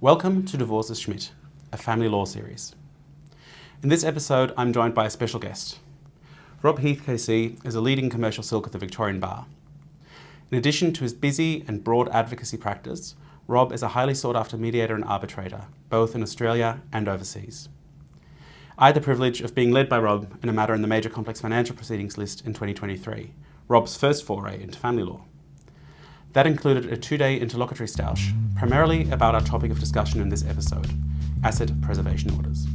Welcome to Divorces Schmidt, a family law series. In this episode, I'm joined by a special guest. Robert Heath KC is a leading commercial silk at the Victorian Bar. In addition to his busy and broad advocacy practice, Rob is a highly sought-after mediator and arbitrator, both in Australia and overseas. I had the privilege of being led by Rob in a matter in the Major Complex Financial Proceedings list in 2023, Rob's first foray into family law. That included a 2-day interlocutory stoush, primarily about our topic of discussion in this episode, asset preservation orders.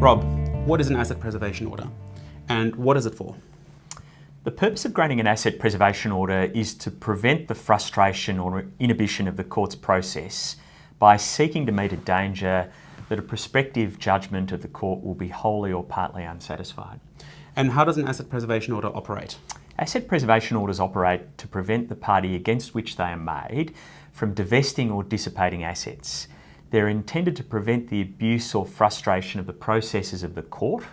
Rob, what is an asset preservation order, and what is it for? The purpose of granting an asset preservation order is to prevent the frustration or inhibition of the court's process by seeking to meet a danger that a prospective judgment of the court will be wholly or partly unsatisfied. And how does an asset preservation order operate? Asset preservation orders operate to prevent the party against which they are made from divesting or dissipating assets. They're intended to prevent the abuse or frustration of the processes of the court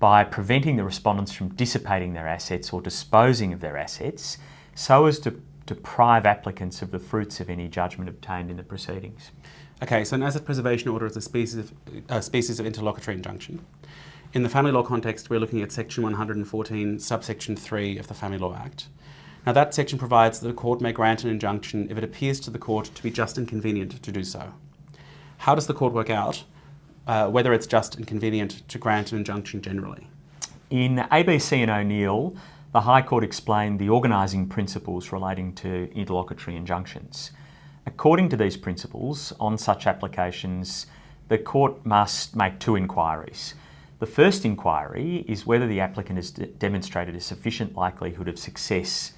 by preventing the respondents from dissipating their assets or disposing of their assets so as to deprive applicants of the fruits of any judgment obtained in the proceedings. Okay, so an asset preservation order is a species of interlocutory injunction. In the family law context, we're looking at Section 114, subsection 3 of the Family Law Act. Now that section provides that a court may grant an injunction if it appears to the court to be just and convenient to do so. How does the court work out whether it's just and convenient to grant an injunction generally? In ABC and O'Neill, the High Court explained the organising principles relating to interlocutory injunctions. According to these principles, on such applications, the court must make 2 inquiries. The first inquiry is whether the applicant has demonstrated a sufficient likelihood of success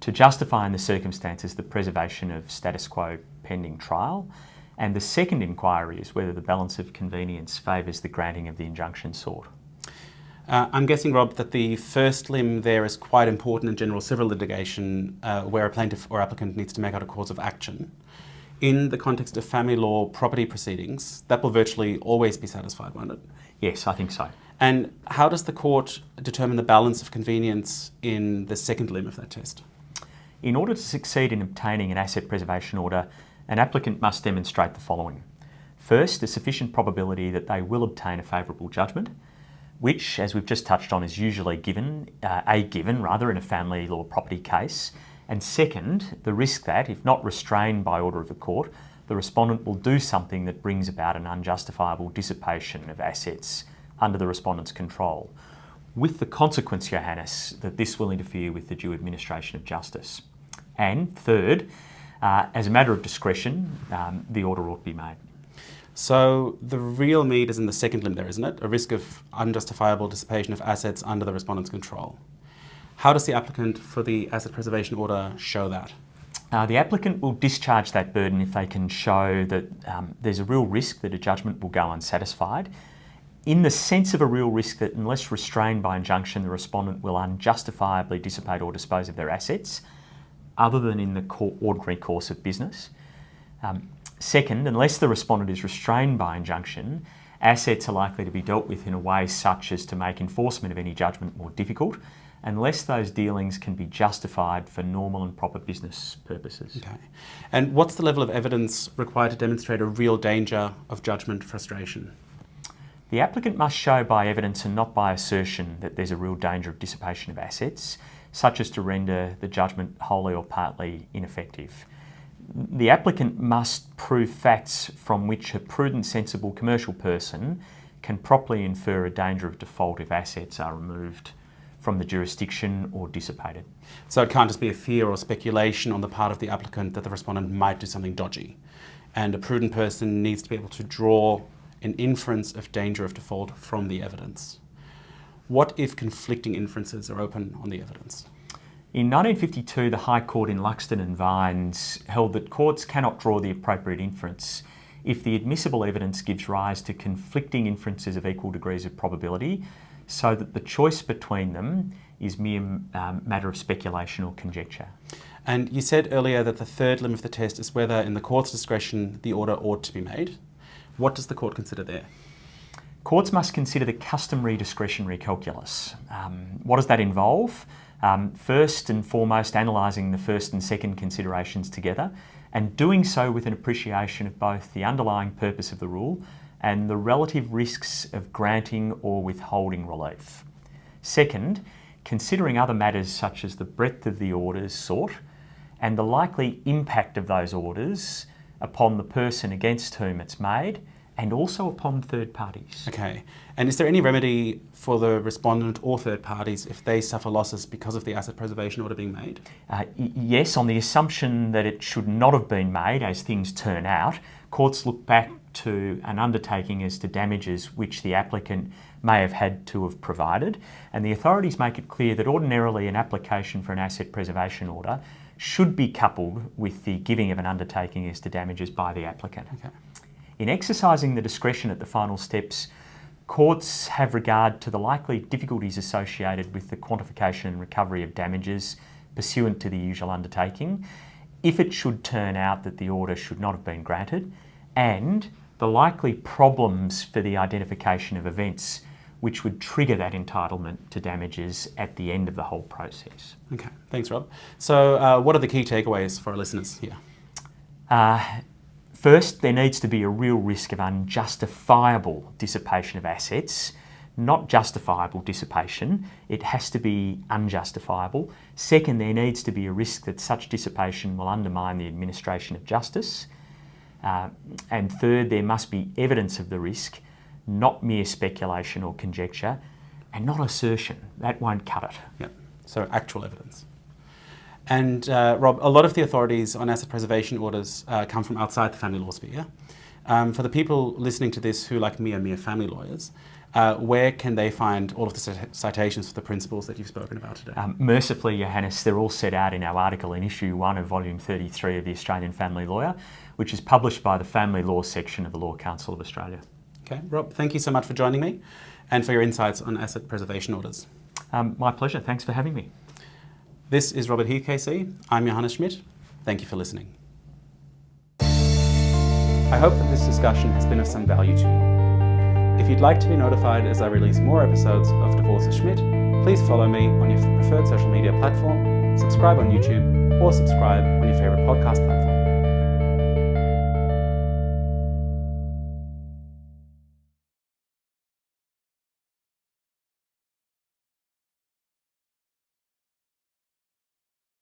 to justify in the circumstances the preservation of status quo pending trial. And the second inquiry is whether the balance of convenience favours the granting of the injunction sought. I'm guessing, Rob, that the first limb there is quite important in general civil litigation where a plaintiff or applicant needs to make out a cause of action. In the context of family law property proceedings, that will virtually always be satisfied, won't it? Yes, I think so. And how does the court determine the balance of convenience in the second limb of that test? In order to succeed in obtaining an asset preservation order, an applicant must demonstrate the following. First, a sufficient probability that they will obtain a favourable judgment, which, as we've just touched on, is usually given in a family law property case. And second, the risk that, if not restrained by order of the court, the respondent will do something that brings about an unjustifiable dissipation of assets under the respondent's control, with the consequence, Johannes, that this will interfere with the due administration of justice. And third, as a matter of discretion, the order ought to be made. So the real meat is in the second limb there, isn't it? A risk of unjustifiable dissipation of assets under the respondent's control. How does the applicant for the asset preservation order show that? The applicant will discharge that burden if they can show that there's a real risk that a judgment will go unsatisfied, in the sense of a real risk that unless restrained by injunction, the respondent will unjustifiably dissipate or dispose of their assets, other than in the ordinary course of business. Second, unless the respondent is restrained by injunction, assets are likely to be dealt with in a way such as to make enforcement of any judgment more difficult, unless those dealings can be justified for normal and proper business purposes. Okay. And what's the level of evidence required to demonstrate a real danger of judgment frustration? The applicant must show by evidence and not by assertion that there's a real danger of dissipation of assets, such as to render the judgment wholly or partly ineffective. The applicant must prove facts from which a prudent, sensible commercial person can properly infer a danger of default if assets are removed from the jurisdiction or dissipated. So it can't just be a fear or speculation on the part of the applicant that the respondent might do something dodgy. And a prudent person needs to be able to draw an inference of danger of default from the evidence. What if conflicting inferences are open on the evidence? In 1952, the High Court in Luxton and Vines held that courts cannot draw the appropriate inference if the admissible evidence gives rise to conflicting inferences of equal degrees of probability, so that the choice between them is mere matter of speculation or conjecture. And you said earlier that the third limb of the test is whether, in the court's discretion, the order ought to be made. What does the court consider there? Courts must consider the customary discretionary calculus. What does that involve? First and foremost, analysing the first and second considerations together, and doing so with an appreciation of both the underlying purpose of the rule and the relative risks of granting or withholding relief. Second, considering other matters such as the breadth of the orders sought and the likely impact of those orders upon the person against whom it's made, and also upon third parties. Okay, and is there any remedy for the respondent or third parties if they suffer losses because of the asset preservation order being made? Yes, on the assumption that it should not have been made as things turn out, courts look back to an undertaking as to damages which the applicant may have had to have provided, and the authorities make it clear that ordinarily an application for an asset preservation order should be coupled with the giving of an undertaking as to damages by the applicant. Okay. In exercising the discretion at the final steps, courts have regard to the likely difficulties associated with the quantification and recovery of damages pursuant to the usual undertaking, if it should turn out that the order should not have been granted, and the likely problems for the identification of events which would trigger that entitlement to damages at the end of the whole process. Okay, thanks Rob. So what are the key takeaways for our listeners here? First, there needs to be a real risk of unjustifiable dissipation of assets, not justifiable dissipation. It has to be unjustifiable. Second, there needs to be a risk that such dissipation will undermine the administration of justice. And third, there must be evidence of the risk, not mere speculation or conjecture, and not assertion. That won't cut it. Yeah, so actual evidence. And Rob, a lot of the authorities on asset preservation orders come from outside the family law sphere. For the people listening to this who, like me, are mere family lawyers, where can they find all of the citations for the principles that you've spoken about today? Mercifully, Johannes, they're all set out in our article in issue 1 of volume 33 of the Australian Family Lawyer, which is published by the Family Law section of the Law Council of Australia. Okay, Rob, thank you so much for joining me and for your insights on asset preservation orders. My pleasure. Thanks for having me. This is Robert Heath KC. I'm Johannes Schmidt. Thank you for listening. I hope that this discussion has been of some value to you. If you'd like to be notified as I release more episodes of Divorces Schmidt, please follow me on your preferred social media platform, subscribe on YouTube, or subscribe on your favourite podcast platform.